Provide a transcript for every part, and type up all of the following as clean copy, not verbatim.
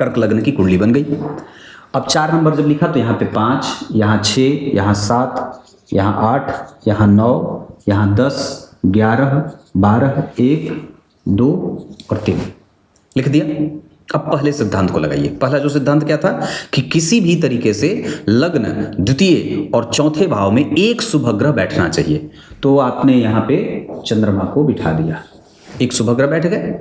कर्क लग्न की कुंडली बन गई। अब 4 नंबर जब लिखा तो यहाँ पे 5, यहाँ 6, यहाँ 7, यहाँ 8, यहाँ 9, यहाँ 10, 11, 12, 1, 2 और 3 लिख दिया। अब पहले सिद्धांत को लगाइए। पहला जो सिद्धांत क्या था कि किसी भी तरीके से लग्न द्वितीय और चौथे भाव में एक शुभ ग्रह बैठना चाहिए। तो आपने यहाँ पे चंद्रमा को बिठा दिया, एक शुभ ग्रह बैठ गए।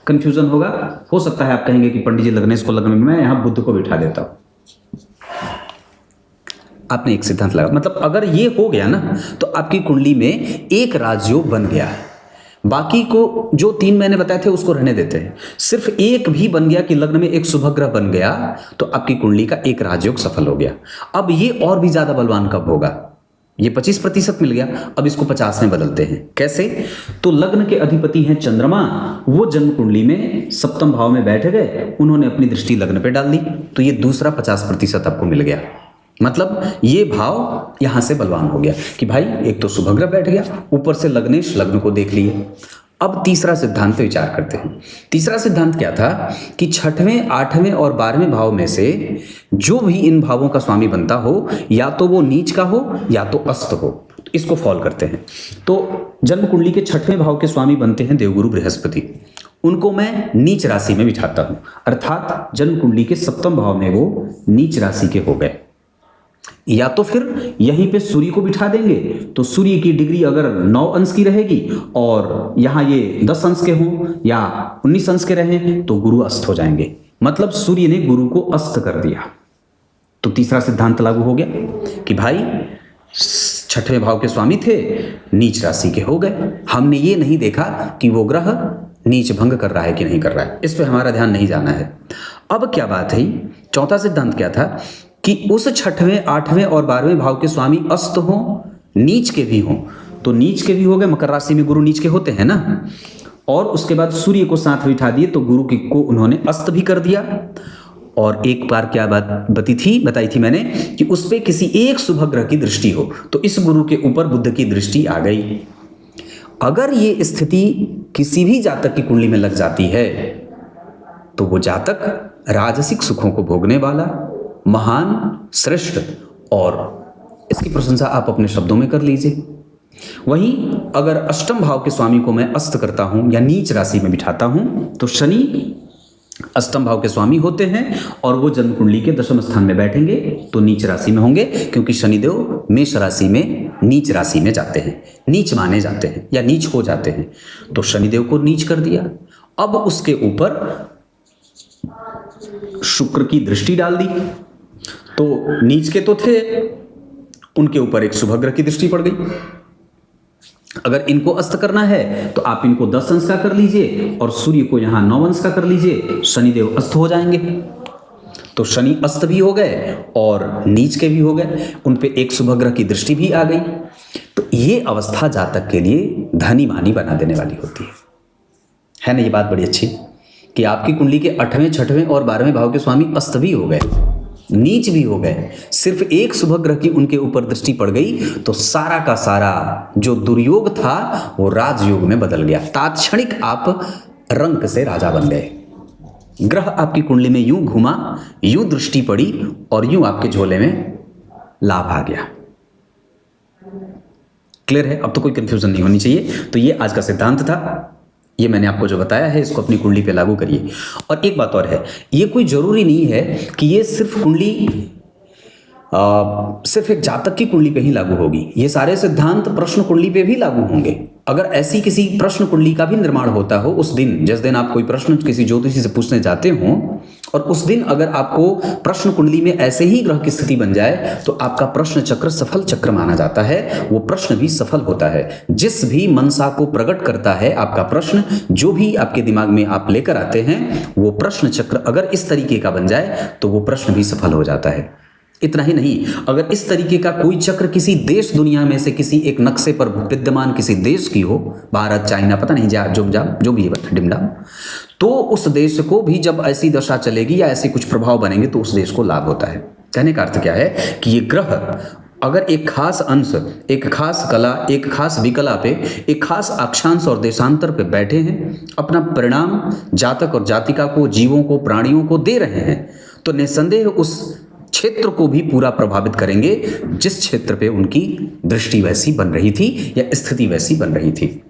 कंफ्यूजन होगा, हो सकता है आप कहेंगे कि पंडित जी लग्नेश को लग्न में मैं यहाँ बुध को बिठा देता हूं। आपने एक सिद्धांत लगा, मतलब अगर ये हो गया ना तो आपकी कुंडली में एक राजयोग बन गया। बाकी को जो 3 मैंने बताए थे उसको रहने देते हैं, सिर्फ एक भी बन गया कि लग्न में एक शुभ ग्रह बन गया तो आपकी कुंडली का एक राजयोग सफल हो गया। अब ये और भी ज्यादा बलवान कब होगा? ये 25% मिल गया, अब इसको 50 में बदलते हैं। कैसे? तो लग्न के अधिपति हैं चंद्रमा, वो जन्म कुंडली में सप्तम भाव में बैठ गए, उन्होंने अपनी दृष्टि लग्न पे डाल दी, तो ये दूसरा 50% आपको मिल गया। मतलब ये भाव यहां से बलवान हो गया कि भाई एक तो शुभ ग्रह बैठ गया, ऊपर से लग्नेश लग्न को देख लिए। अब तीसरा सिद्धांत पे विचार करते हैं। तीसरा सिद्धांत क्या था कि 6वें, 8वें और 12वें भाव में से जो भी इन भावों का स्वामी बनता हो, या तो वो नीच का हो या तो अस्त हो, तो इसको फॉलो करते हैं। तो जन्म कुंडली के 6वें भाव के स्वामी बनते हैं देवगुरु बृहस्पति, उनको मैं नीच राशि में बिठाता हूं, अर्थात जन्म कुंडली के 7वें भाव में वो नीच राशि के हो गए। या तो फिर यहीं पे सूर्य को बिठा देंगे, तो सूर्य की डिग्री अगर 9 अंश की रहेगी और यहां ये 10 अंश के हों या 19 अंश के रहें तो गुरु अस्त हो जाएंगे, मतलब सूर्य ने गुरु को अस्त कर दिया। तो तीसरा सिद्धांत लागू हो गया कि भाई 6वें भाव के स्वामी थे, नीच राशि के हो गए। हमने ये नहीं देखा कि वो ग्रह नीच भंग कर रहा है कि नहीं कर रहा है, इस पे हमारा ध्यान नहीं जाना है। अब क्या बात है, चौथा सिद्धांत क्या था कि उस 6वें, 8वें और 12वें भाव के स्वामी अस्त हों, नीच के भी हों। तो नीच के भी हो गए, मकर राशि में गुरु नीच के होते हैं ना, और उसके बाद सूर्य को साथ बिठा दिए तो गुरु को उन्होंने अस्त भी कर दिया। और एक बार क्या बात बताई थी मैंने कि उस पे किसी एक शुभ ग्रह की दृष्टि हो, तो इस गुरु के ऊपर बुध की दृष्टि आ गई। अगर ये स्थिति किसी भी जातक की कुंडली में लग जाती है तो वो जातक राजसिक सुखों को भोगने वाला, महान, श्रेष्ठ, और इसकी प्रशंसा आप अपने शब्दों में कर लीजिए। वहीं अगर अष्टम भाव के स्वामी को मैं अस्त करता हूं या नीच राशि में बिठाता हूं, तो शनि अष्टम भाव के स्वामी होते हैं और वो जन्म कुंडली के 10वें स्थान में बैठेंगे तो नीच राशि में होंगे, क्योंकि शनिदेव मेष राशि में नीच राशि में जाते हैं, नीच माने जाते हैं या नीच हो जाते हैं। तो शनिदेव को नीच कर दिया। अब उसके ऊपर शुक्र की दृष्टि डाल दी, तो नीच के तो थे, उनके ऊपर एक शुभ ग्रह की दृष्टि पड़ गई। अगर इनको अस्त करना है तो आप इनको 10 अंश का कर लीजिए और सूर्य को यहां 9 अंश का कर लीजिए, शनिदेव अस्त हो जाएंगे। तो शनि अस्त भी हो गए और नीच के भी हो गए, उन पे एक शुभ ग्रह की दृष्टि भी आ गई। तो ये अवस्था जातक के लिए धनी मानी बना देने वाली होती है ना। ये बात बड़ी अच्छी कि आपकी कुंडली के 8वें, 6वें और 12वें भाव के स्वामी अस्त भी हो गए, नीच भी हो गए, सिर्फ एक शुभ ग्रह की उनके ऊपर दृष्टि पड़ गई तो सारा का सारा जो दुर्योग था वो राजयोग में बदल गया। तात्क्षणिक आप रंक से राजा बन गए। ग्रह आपकी कुंडली में यूं घुमा, यूं दृष्टि पड़ी और यूं आपके झोले में लाभ आ गया। क्लियर है? अब तो कोई कंफ्यूजन नहीं होनी चाहिए। तो ये आज का सिद्धांत था, ये मैंने आपको जो बताया है इसको अपनी कुंडली पे लागू करिए। और एक बात और है, ये कोई जरूरी नहीं है कि ये सिर्फ कुंडली सिर्फ एक जातक की कुंडली पे ही लागू होगी। ये सारे सिद्धांत प्रश्न कुंडली पे भी लागू होंगे। अगर ऐसी किसी प्रश्न कुंडली का भी निर्माण होता हो उस दिन, जिस दिन आप कोई प्रश्न किसी ज्योतिषी से पूछने जाते हो, और उस दिन अगर आपको प्रश्न कुंडली में ऐसे ही ग्रह की स्थिति बन जाए तो आपका प्रश्न चक्र सफल चक्र माना जाता है, वो प्रश्न भी सफल होता है। जिस भी मनसा को प्रकट करता है आपका प्रश्न, जो भी आपके दिमाग में आप लेकर आते हैं, वो प्रश्न चक्र अगर इस तरीके का बन जाए तो वो प्रश्न भी सफल हो जाता है। इतना ही नहीं, अगर इस तरीके का कोई चक्र किसी देश दुनिया में से किसी एक नक्शे पर विद्यमान किसी देश की हो, भारत, चाइना, पता नहीं जो भी है डिमडाम, तो उस देश को भी जब ऐसी दशा चलेगी या ऐसे कुछ प्रभाव बनेंगे तो उस देश को लाभ होता है। कहने का अर्थ क्या है कि ये ग्रह अगर एक खास अंश, एक खास कला, एक खास विकला पे, एक खास अक्षांश और देशांतर पे बैठे हैं, अपना परिणाम जातक और जातिका को, जीवों को, प्राणियों को दे रहे हैं, तो निस्संदेह उस क्षेत्र को भी पूरा प्रभावित करेंगे जिस क्षेत्र पे उनकी दृष्टि वैसी बन रही थी या स्थिति वैसी बन रही थी।